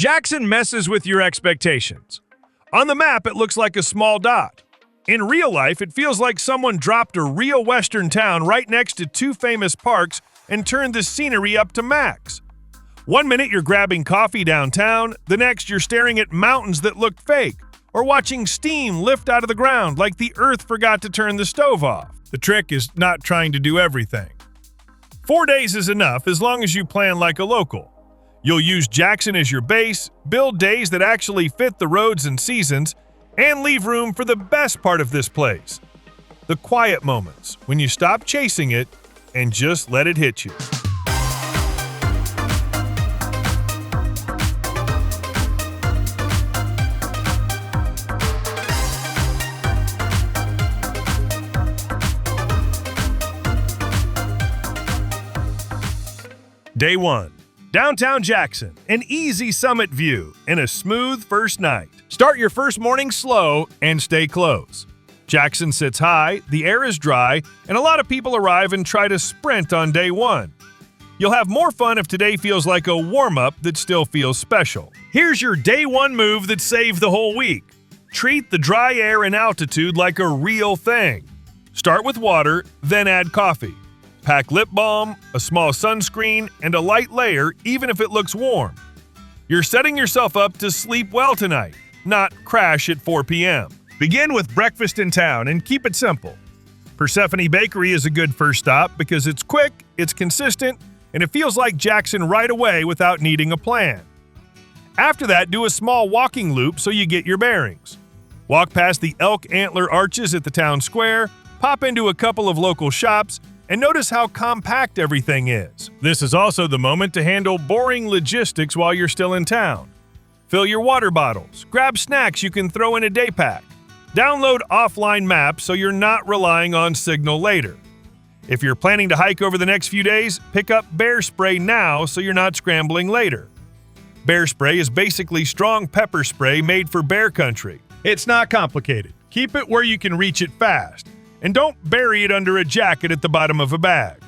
Jackson messes with your expectations. On the map, it looks like a small dot. In real life, it feels like someone dropped a real western town right next to two famous parks and turned the scenery up to max. One minute you're grabbing coffee downtown, the next you're staring at mountains that look fake, or watching steam lift out of the ground like the earth forgot to turn the stove off. The trick is not trying to do everything. 4 days is enough as long as you plan like a local. You'll use Jackson as your base, build days that actually fit the roads and seasons, and leave room for the best part of this place. The quiet moments, when you stop chasing it and just let it hit you. Day 1. Downtown Jackson, an easy summit view and a smooth first night. Start your first morning slow and stay close. Jackson sits high, the air is dry, and a lot of people arrive and try to sprint on day 1. You'll have more fun if today feels like a warm-up that still feels special. Here's your day 1 move that saved the whole week. Treat the dry air and altitude like a real thing. Start with water, then add coffee. Pack lip balm, a small sunscreen, and a light layer even if it looks warm. You're setting yourself up to sleep well tonight, not crash at 4 p.m. Begin with breakfast in town and keep it simple. Persephone Bakery is a good first stop because it's quick, it's consistent, and it feels like Jackson right away without needing a plan. After that, do a small walking loop so you get your bearings. Walk past the elk antler arches at the town square, pop into a couple of local shops, and notice how compact everything is. This is also the moment to handle boring logistics while you're still in town. Fill your water bottles, grab snacks you can throw in a day pack. Download offline maps so you're not relying on signal later. If you're planning to hike over the next few days, pick up bear spray now so you're not scrambling later. Bear spray is basically strong pepper spray made for bear country. It's not complicated. Keep it where you can reach it fast. And don't bury it under a jacket at the bottom of a bag.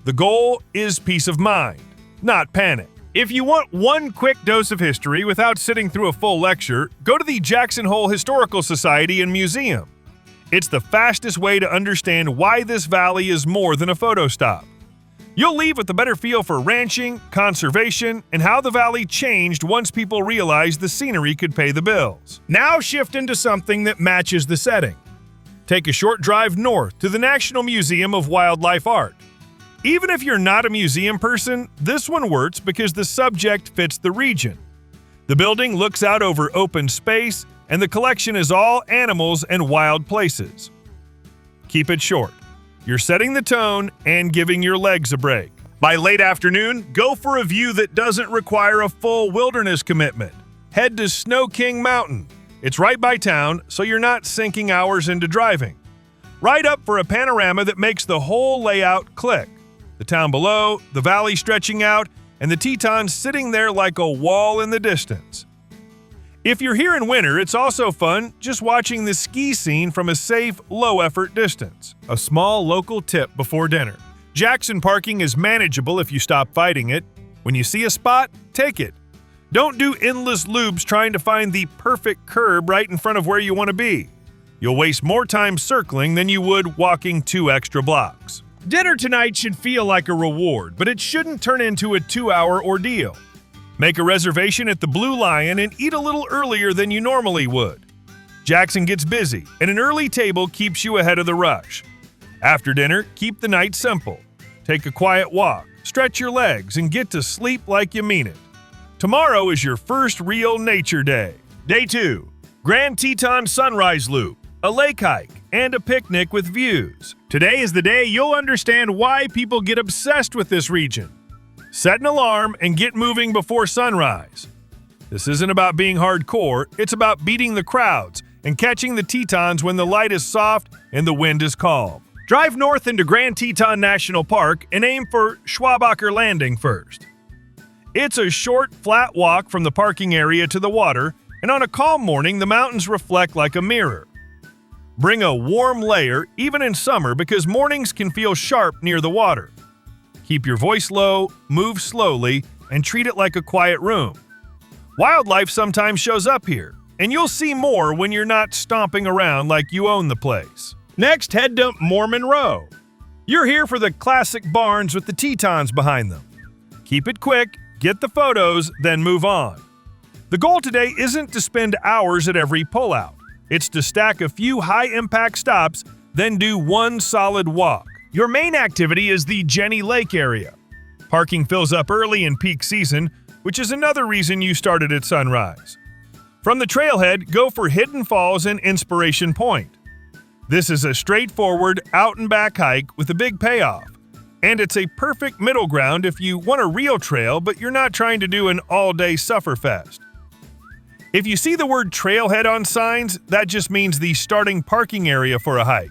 The goal is peace of mind, not panic. If you want one quick dose of history without sitting through a full lecture, go to the Jackson Hole Historical Society and Museum. It's the fastest way to understand why this valley is more than a photo stop. You'll leave with a better feel for ranching, conservation, and how the valley changed once people realized the scenery could pay the bills. Now shift into something that matches the setting. Take a short drive north to the National Museum of Wildlife Art. Even if you're not a museum person, this one works because the subject fits the region. The building looks out over open space, and the collection is all animals and wild places. Keep it short. You're setting the tone and giving your legs a break. By late afternoon, go for a view that doesn't require a full wilderness commitment. Head to Snow King Mountain. It's right by town, so you're not sinking hours into driving. Ride up for a panorama that makes the whole layout click. The town below, the valley stretching out, and the Tetons sitting there like a wall in the distance. If you're here in winter, it's also fun just watching the ski scene from a safe, low-effort distance. A small local tip before dinner. Jackson parking is manageable if you stop fighting it. When you see a spot, take it. Don't do endless loops trying to find the perfect curb right in front of where you want to be. You'll waste more time circling than you would walking 2 extra blocks. Dinner tonight should feel like a reward, but it shouldn't turn into a 2-hour ordeal. Make a reservation at the Blue Lion and eat a little earlier than you normally would. Jackson gets busy, and an early table keeps you ahead of the rush. After dinner, keep the night simple. Take a quiet walk, stretch your legs, and get to sleep like you mean it. Tomorrow is your first real nature day. Day 2. Grand Teton Sunrise Loop, a lake hike, and a picnic with views. Today is the day you'll understand why people get obsessed with this region. Set an alarm and get moving before sunrise. This isn't about being hardcore, it's about beating the crowds and catching the Tetons when the light is soft and the wind is calm. Drive north into Grand Teton National Park and aim for Schwabacher Landing first. It's a short, flat walk from the parking area to the water, and on a calm morning, the mountains reflect like a mirror. Bring a warm layer, even in summer, because mornings can feel sharp near the water. Keep your voice low, move slowly, and treat it like a quiet room. Wildlife sometimes shows up here, and you'll see more when you're not stomping around like you own the place. Next, head to Mormon Row. You're here for the classic barns with the Tetons behind them. Keep it quick, get the photos, then move on. The goal today isn't to spend hours at every pullout. It's to stack a few high-impact stops, then do one solid walk. Your main activity is the Jenny Lake area. Parking fills up early in peak season, which is another reason you started at sunrise. From the trailhead, go for Hidden Falls and Inspiration Point. This is a straightforward, out-and-back hike with a big payoff. And it's a perfect middle ground if you want a real trail but you're not trying to do an all-day sufferfest. If you see the word trailhead on signs, that just means the starting parking area for a hike.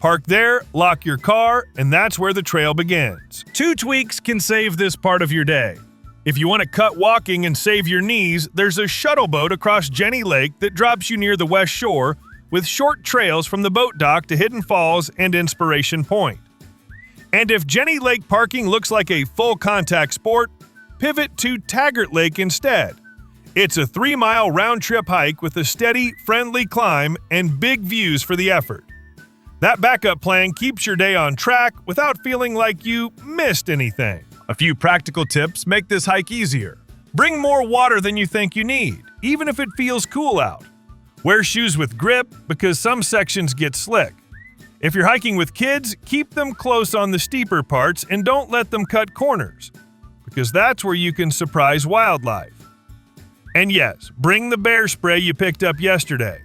Park there, lock your car, and that's where the trail begins. 2 tweaks can save this part of your day. If you want to cut walking and save your knees, there's a shuttle boat across Jenny Lake that drops you near the west shore with short trails from the boat dock to Hidden Falls and Inspiration Point. And if Jenny Lake parking looks like a full contact sport, pivot to Taggart Lake instead. It's a 3-mile round-trip hike with a steady, friendly climb and big views for the effort. That backup plan keeps your day on track without feeling like you missed anything. A few practical tips make this hike easier. Bring more water than you think you need, even if it feels cool out. Wear shoes with grip because some sections get slick. If you're hiking with kids, keep them close on the steeper parts and don't let them cut corners, because that's where you can surprise wildlife. And yes, bring the bear spray you picked up yesterday.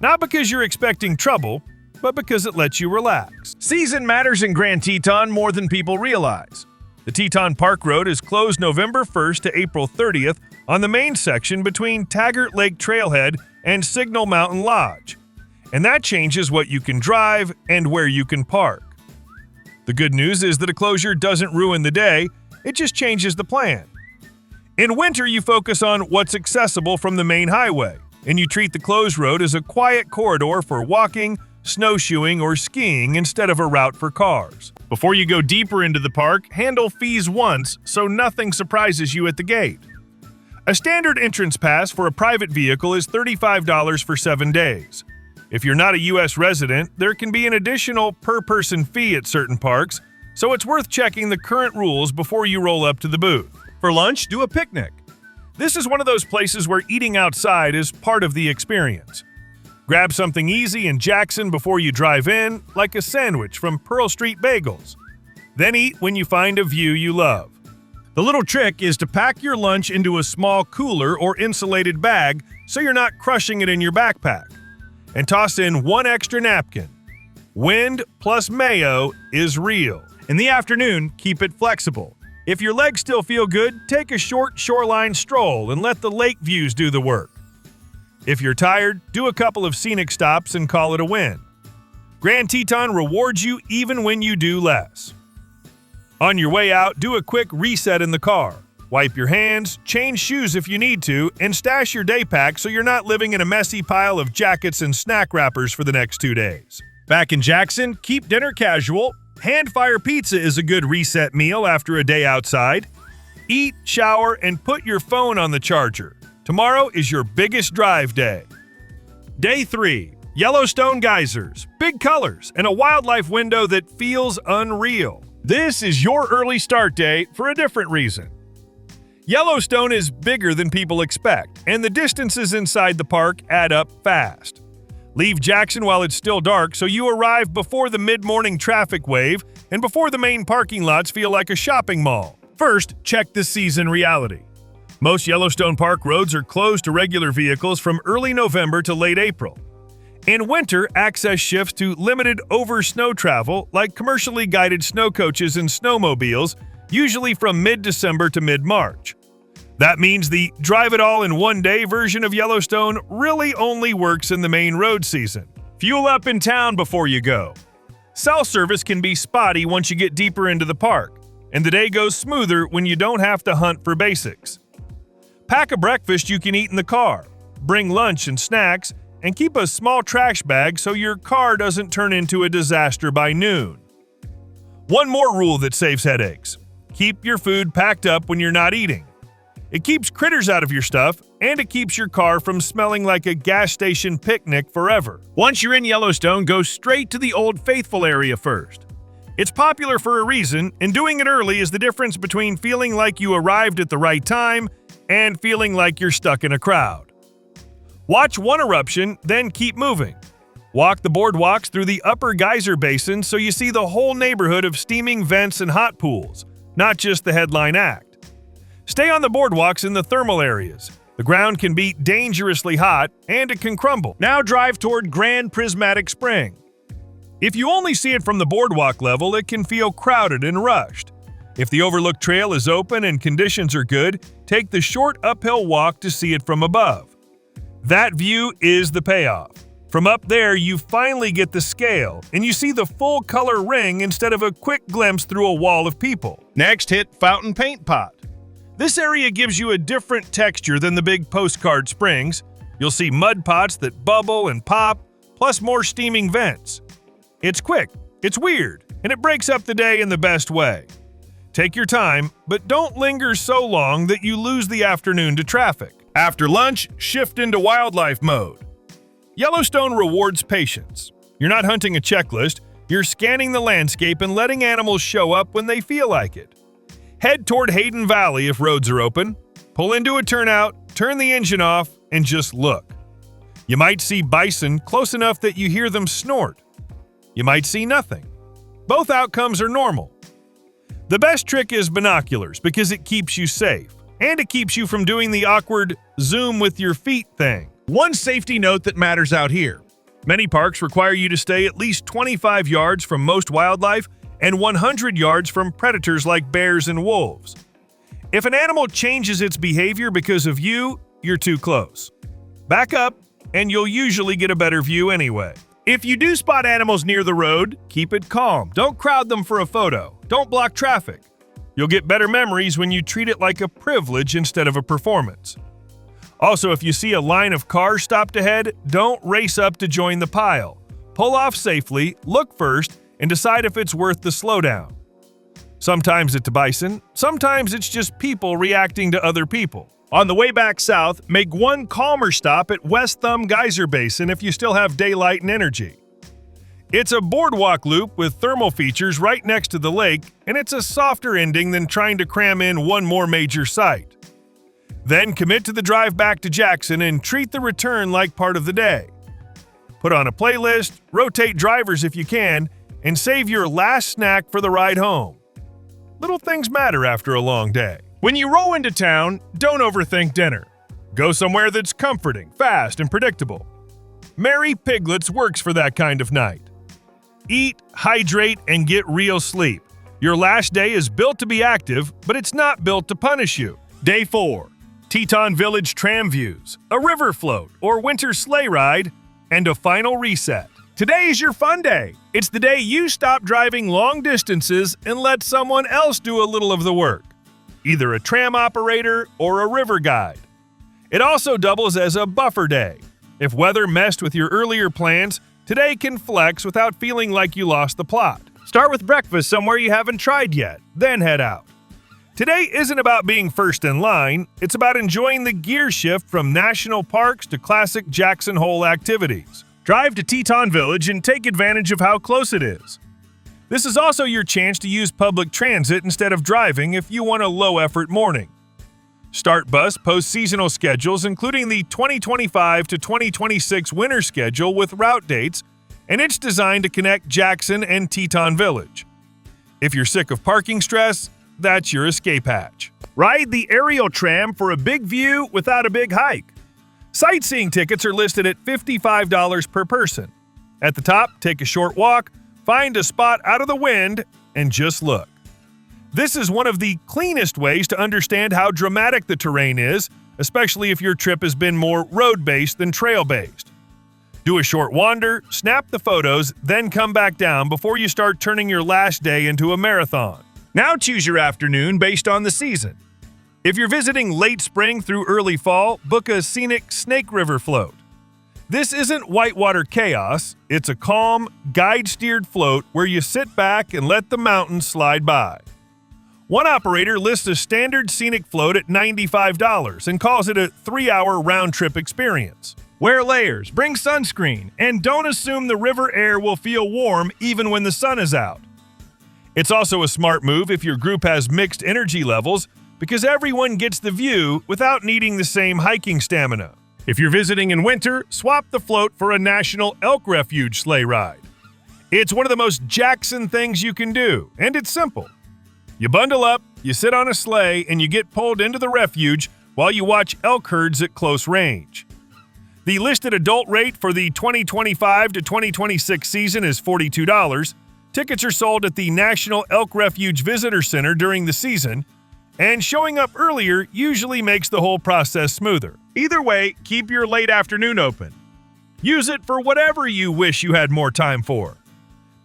Not because you're expecting trouble, but because it lets you relax. Season matters in Grand Teton more than people realize. The Teton Park Road is closed November 1st to April 30th on the main section between Taggart Lake Trailhead and Signal Mountain Lodge. And that changes what you can drive and where you can park. The good news is that a closure doesn't ruin the day, it just changes the plan. In winter, you focus on what's accessible from the main highway, and you treat the closed road as a quiet corridor for walking, snowshoeing, or skiing instead of a route for cars. Before you go deeper into the park, handle fees once so nothing surprises you at the gate. A standard entrance pass for a private vehicle is $35 for 7 days. If you're not a U.S. resident, there can be an additional per-person fee at certain parks, so it's worth checking the current rules before you roll up to the booth. For lunch, do a picnic. This is one of those places where eating outside is part of the experience. Grab something easy in Jackson before you drive in, like a sandwich from Pearl Street Bagels. Then eat when you find a view you love. The little trick is to pack your lunch into a small cooler or insulated bag so you're not crushing it in your backpack. And toss in 1 extra napkin. Wind plus mayo is real. In the afternoon, keep it flexible. If your legs still feel good, take a short shoreline stroll and let the lake views do the work. If you're tired, do a couple of scenic stops and call it a win. Grand Teton rewards you even when you do less. On your way out, do a quick reset in the car. Wipe your hands, change shoes if you need to, and stash your day pack so you're not living in a messy pile of jackets and snack wrappers for the next 2 days. Back in Jackson, keep dinner casual. Hand-fire pizza is a good reset meal after a day outside. Eat, shower, and put your phone on the charger. Tomorrow is your biggest drive day. Day 3. Yellowstone geysers, big colors, and a wildlife window that feels unreal. This is your early start day for a different reason. Yellowstone is bigger than people expect, and the distances inside the park add up fast. Leave Jackson while it's still dark so you arrive before the mid-morning traffic wave and before the main parking lots feel like a shopping mall. First, check the season reality. Most Yellowstone Park roads are closed to regular vehicles from early November to late April. In winter, access shifts to limited over-snow travel like commercially guided snow coaches and snowmobiles, usually from mid-December to mid-March. That means the drive-it-all-in-one-day version of Yellowstone really only works in the main road season. Fuel up in town before you go. Cell service can be spotty once you get deeper into the park, and the day goes smoother when you don't have to hunt for basics. Pack a breakfast you can eat in the car, bring lunch and snacks, and keep a small trash bag so your car doesn't turn into a disaster by noon. One more rule that saves headaches. Keep your food packed up when you're not eating. It keeps critters out of your stuff, and it keeps your car from smelling like a gas station picnic forever. Once you're in Yellowstone, go straight to the Old Faithful area first. It's popular for a reason, and doing it early is the difference between feeling like you arrived at the right time and feeling like you're stuck in a crowd. Watch one eruption, then keep moving. Walk the boardwalks through the upper geyser basin so you see the whole neighborhood of steaming vents and hot pools, not just the headline act. Stay on the boardwalks in the thermal areas. The ground can be dangerously hot, and it can crumble. Now drive toward Grand Prismatic Spring. If you only see it from the boardwalk level, it can feel crowded and rushed. If the overlook trail is open and conditions are good, take the short uphill walk to see it from above. That view is the payoff. From up there, you finally get the scale, and you see the full color ring instead of a quick glimpse through a wall of people. Next, hit Fountain Paint Pot. This area gives you a different texture than the big postcard springs. You'll see mud pots that bubble and pop, plus more steaming vents. It's quick, it's weird, and it breaks up the day in the best way. Take your time, but don't linger so long that you lose the afternoon to traffic. After lunch, shift into wildlife mode. Yellowstone rewards patience. You're not hunting a checklist, you're scanning the landscape and letting animals show up when they feel like it. Head toward Hayden Valley if roads are open. Pull into a turnout, turn the engine off, and just look. You might see bison close enough that you hear them snort. You might see nothing. Both outcomes are normal. The best trick is binoculars because it keeps you safe, and it keeps you from doing the awkward zoom with your feet thing. One safety note that matters out here. Many parks require you to stay at least 25 yards from most wildlife and 100 yards from predators like bears and wolves. If an animal changes its behavior because of you, you're too close. Back up, and you'll usually get a better view anyway. If you do spot animals near the road, keep it calm. Don't crowd them for a photo. Don't block traffic. You'll get better memories when you treat it like a privilege instead of a performance. Also, if you see a line of cars stopped ahead, don't race up to join the pile. Pull off safely, look first, and decide if it's worth the slowdown. Sometimes it's a bison, sometimes it's just people reacting to other people. On the way back south, make one calmer stop at West Thumb Geyser Basin if you still have daylight and energy. It's a boardwalk loop with thermal features right next to the lake, and it's a softer ending than trying to cram in one more major site. Then commit to the drive back to Jackson and treat the return like part of the day. Put on a playlist, rotate drivers if you can, and save your last snack for the ride home. Little things matter after a long day. When you roll into town, don't overthink dinner. Go somewhere that's comforting, fast, and predictable. Mary Piglet's works for that kind of night. Eat, hydrate, and get real sleep. Your last day is built to be active, but it's not built to punish you. Day 4. Teton Village tram views, a river float or winter sleigh ride, and a final reset. Today is your fun day. It's the day you stop driving long distances and let someone else do a little of the work. Either a tram operator or a river guide. It also doubles as a buffer day. If weather messed with your earlier plans, today can flex without feeling like you lost the plot. Start with breakfast somewhere you haven't tried yet, then head out. Today isn't about being first in line, it's about enjoying the gear shift from national parks to classic Jackson Hole activities. Drive to Teton Village and take advantage of how close it is. This is also your chance to use public transit instead of driving if you want a low-effort morning. Start Bus posts seasonal schedules, including the 2025 to 2026 winter schedule with route dates, and it's designed to connect Jackson and Teton Village. If you're sick of parking stress, that's your escape hatch. Ride the aerial tram for a big view without a big hike. Sightseeing tickets are listed at $55 per person. At the top, take a short walk, find a spot out of the wind, and just look. This is one of the cleanest ways to understand how dramatic the terrain is, especially if your trip has been more road-based than trail-based. Do a short wander, snap the photos, then come back down before you start turning your last day into a marathon. Now choose your afternoon based on the season. If you're visiting late spring through early fall, book a scenic Snake River float. This isn't whitewater chaos, it's a calm, guide-steered float where you sit back and let the mountains slide by. One operator lists a standard scenic float at $95 and calls it a 3-hour round-trip experience. Wear layers, bring sunscreen, and don't assume the river air will feel warm even when the sun is out. It's also a smart move if your group has mixed energy levels because everyone gets the view without needing the same hiking stamina. If you're visiting in winter, swap the float for a National Elk Refuge sleigh ride. It's one of the most Jackson things you can do, and it's simple. You bundle up, you sit on a sleigh, and you get pulled into the refuge while you watch elk herds at close range. The listed adult rate for the 2025 to 2026 season is $42. Tickets are sold at the National Elk Refuge Visitor Center during the season, and showing up earlier usually makes the whole process smoother. Either way, keep your late afternoon open. Use it for whatever you wish you had more time for.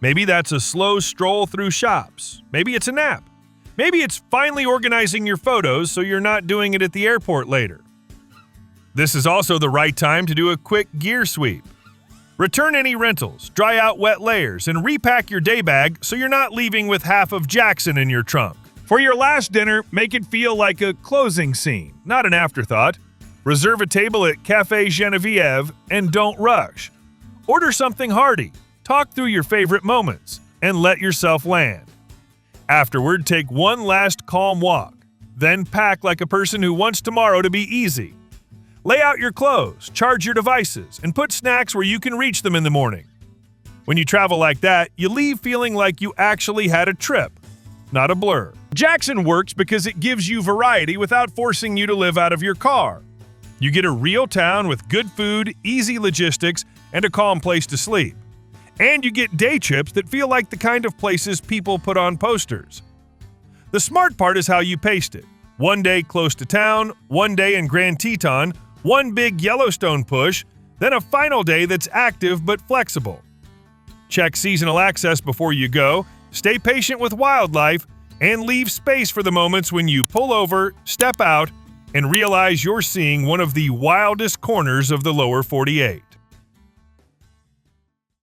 Maybe that's a slow stroll through shops. Maybe it's a nap. Maybe it's finally organizing your photos so you're not doing it at the airport later. This is also the right time to do a quick gear sweep. Return any rentals, dry out wet layers, and repack your day bag so you're not leaving with half of Jackson in your trunk. For your last dinner, make it feel like a closing scene, not an afterthought. Reserve a table at Café Geneviève and don't rush. Order something hearty, talk through your favorite moments, and let yourself land. Afterward, take one last calm walk. Then pack like a person who wants tomorrow to be easy. Lay out your clothes, charge your devices, and put snacks where you can reach them in the morning. When you travel like that, you leave feeling like you actually had a trip, not a blur. Jackson works because it gives you variety without forcing you to live out of your car. You get a real town with good food, easy logistics, and a calm place to sleep. And you get day trips that feel like the kind of places people put on posters. The smart part is how you pace it. One day close to town, one day in Grand Teton, one big Yellowstone push, then a final day that's active but flexible. Check seasonal access before you go, stay patient with wildlife, and leave space for the moments when you pull over, step out, and realize you're seeing one of the wildest corners of the lower 48.